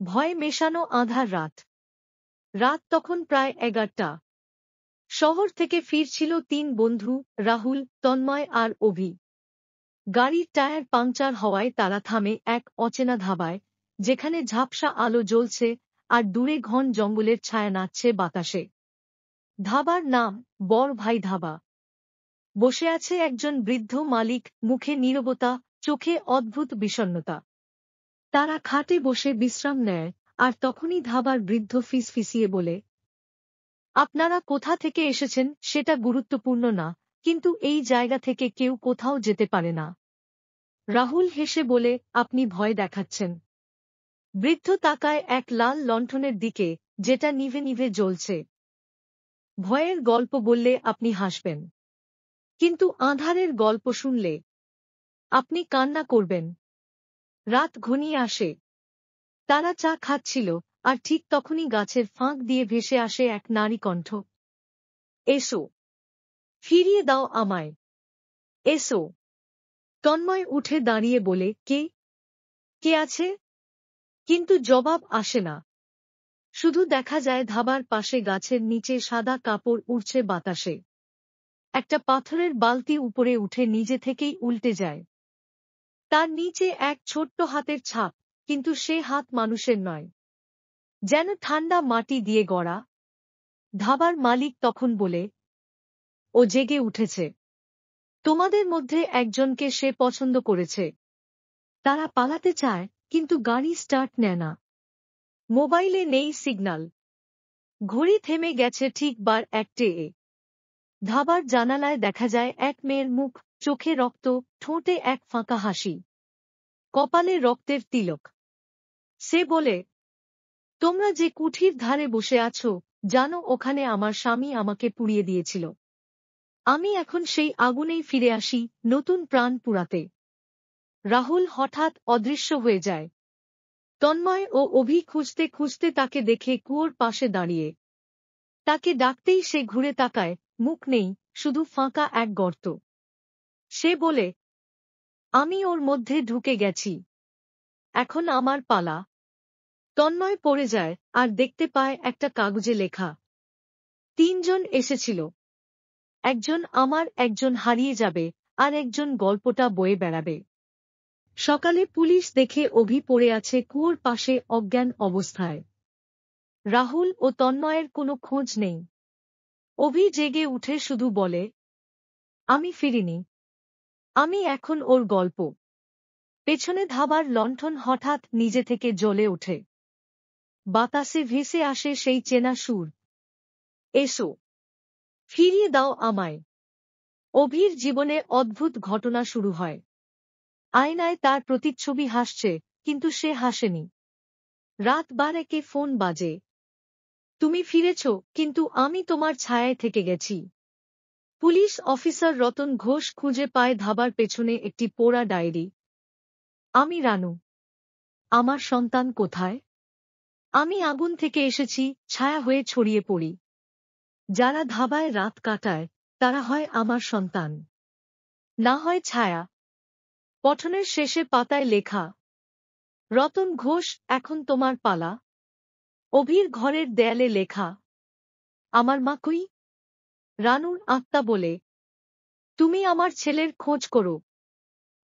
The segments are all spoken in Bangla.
ভয়ে মেশানো আঁধার রাত। রাত তখন প্রায় 11টা। শহর থেকে ফিরছিল 3 বন্ধু, রাহুল, তন্ময় আর অভি। গাড়ির টায়ার পাংচার হওয়ায় তারা থামে এক অচেনা ধাবায়, যেখানে ঝাপসা আলো জ্বলছে আর দূরে ঘন জঙ্গলের ছায়া নাচছে বাতাসে। ধাবার নাম বড় ভাই ধাবা। বসে আছে একজন বৃদ্ধ মালিক, মুখে নীরবতা, চোখে অদ্ভুত বিষণ্ণতা। তারা খাটে বসে বিশ্রাম নেয়, আর তখনই ধাবার বৃদ্ধ ফিসফিসিয়ে বলে, আপনারা কোথা থেকে এসেছেন সেটা গুরুত্বপূর্ণ না, কিন্তু এই জায়গা থেকে কেউ কোথাও যেতে পারে না। রাহুল হেসে বলে, আপনি ভয় দেখাচ্ছেন। বৃদ্ধ তাকায় এক লাল লণ্ঠনের দিকে, যেটা নিভে নিভে জ্বলছে। ভয়ের গল্প বললে আপনি হাসবেন, কিন্তু আঁধারের গল্প শুনলে আপনি কান্না করবেন। রাত ঘনিয়ে আসে। তারা চা খাচ্ছিল, আর ঠিক তখনই গাছের ফাঁক দিয়ে ভেসে আসে এক নারী কণ্ঠ। এসো, ফিরিয়ে দাও আমায়, এসো। তন্ময় উঠে দাঁড়িয়ে বলে, কে কে আছে? কিন্তু জবাব আসে না। শুধু দেখা যায় ধাবার পাশে গাছের নিচে সাদা কাপড় উড়ছে বাতাসে। একটা পাথরের বালতি উপরে উঠে নিজে থেকেই উল্টে যায়। তার নিচে এক ছোট্ট হাতের ছাপ, কিন্তু সে হাত মানুষের নয়, যেন ঠান্ডা মাটি দিয়ে গড়া। ধাবার মালিক তখন বলে, ও জেগে উঠেছে। তোমাদের মধ্যে একজনকে সে পছন্দ করেছে। তারা পালাতে চায়, কিন্তু গাড়ি স্টার্ট নেয় না। মোবাইলে নেই সিগন্যাল। ঘড়ি থেমে গেছে ঠিক বার 1টে। ধাবার জানালায় দেখা যায় এক মেয়ের মুখ, চোখে রক্ত, ঠোঁটে এক ফাঁকা হাসি, কপালে রক্তের তিলক। সে বলে, তোমরা যে কুঠির ধারে বসে আছো, জানো ওখানে আমার স্বামী আমাকে পুড়িয়ে দিয়েছিল। আমি এখন সেই আগুনেই ফিরে আসি, নতুন প্রাণ পুরাতে। রাহুল হঠাৎ অদৃশ্য হয়ে যায়। তন্ময় ও অভি খুঁজতে খুঁজতে তাকে দেখে কুয়োর পাশে দাঁড়িয়ে। তাকে ডাকতেই সে ঘুরে তাকায়, মুখ নেই, শুধু ফাঁকা এক গর্ত। সে বলে, আমি ওর মধ্যে ঢুকে গেছি। এখন আমার পালা। তন্ময় পড়ে যায়, আর দেখতে পায় একটা কাগজে লেখা। 3 জন এসেছিল। একজন আমার, একজন হারিয়ে যাবে, আর একজন গল্পটা বয়ে বেড়াবে। সকালে পুলিশ দেখে অভি পড়ে আছে কুয়োর পাশে অজ্ঞান অবস্থায়। রাহুল ও তন্ময়ের কোনো খোঁজ নেই। অভি জেগে উঠে শুধু বলে, আমি ফিরিনি। আমি এখন ওর গল্প। পেছনে ধাবার লণ্ঠন হঠাৎ নিজে থেকে জ্বলে ওঠে। বাতাসে ভেসে আসে সেই চেনা সুর, এসো, ফিরিয়ে দাও আমায়। অভির জীবনে অদ্ভুত ঘটনা শুরু হয়। আয়নায় তার প্রতিচ্ছবি হাসছে, কিন্তু সে হাসেনি। রাত 12কে ফোন বাজে। তুমি ফিরেছ, কিন্তু আমি তোমার ছায়ায় থেকে গেছি। পুলিশ অফিসার রতন ঘোষ খুঁজে পায় ধাবার পেছনে একটি পোড়া ডায়েরি। আমি রানু। আমার সন্তান কোথায়? আমি আগুন থেকে এসেছি, ছায়া হয়ে ছড়িয়ে পড়ি। যারা ধাবায় রাত কাটায়, তারা হয় আমার সন্তান, না হয় ছায়া। পঠনের শেষে পাতায় লেখা, রতন ঘোষ, এখন তোমার পালা। অভির ঘরের দেয়ালে লেখা, আমার মা কই? রানুর আত্মা বলে, তুমি আমার ছেলের খোঁজ করো।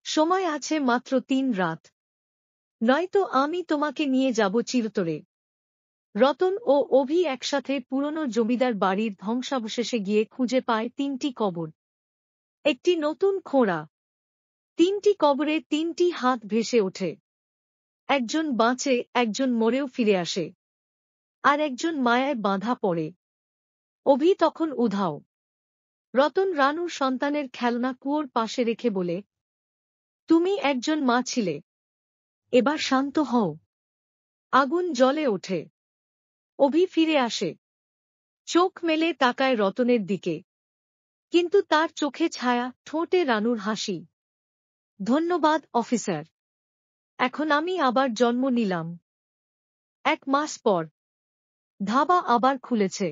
সময় আছে মাত্র 3 রাত, নয়তো আমি তোমাকে নিয়ে যাব চিরতরে। রতন ও অভি একসাথে পুরনো জমিদার বাড়ির ধ্বংসাবশেষে গিয়ে খুঁজে পায় 3টি কবর। একটি নতুন খোঁড়া। 3টি কবরে 3টি হাত ভেসে ওঠে। একজন বাঁচে, একজন মরেও ফিরে আসে, আর একজন মায়ায় বাঁধা পড়ে। অভি তখন উধাও। রতন রানুর সন্তানের খেলনা কুয়োর পাশে রেখে বলে, তুমি একজন মা ছিলে, এবার শান্ত হও। আগুন জ্বলে ওঠে। অভি ফিরে আসে। চোখ মেলে তাকায় রতনের দিকে, কিন্তু তার চোখে ছায়া, ঠোঁটে রানুর হাসি। ধন্যবাদ অফিসার। এখন আমি আবার জন্ম নিলাম। 1 মাস পর ধাবা আবার খুলেছে।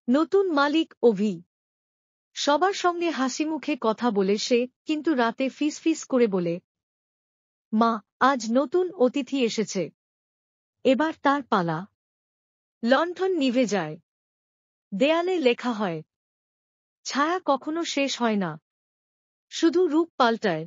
নতুন মালিক অভি। সবার সঙ্গে হাসিমুখে কথা বলে সে, কিন্তু রাতে ফিসফিস করে বলে, মা, আজ নতুন অতিথি এসেছে। এবার তার পালা। লণ্ঠন নিভে যায়। দেয়ালে লেখা হয়, ছায়া কখনো শেষ হয় না, শুধু রূপ পাল্টায়।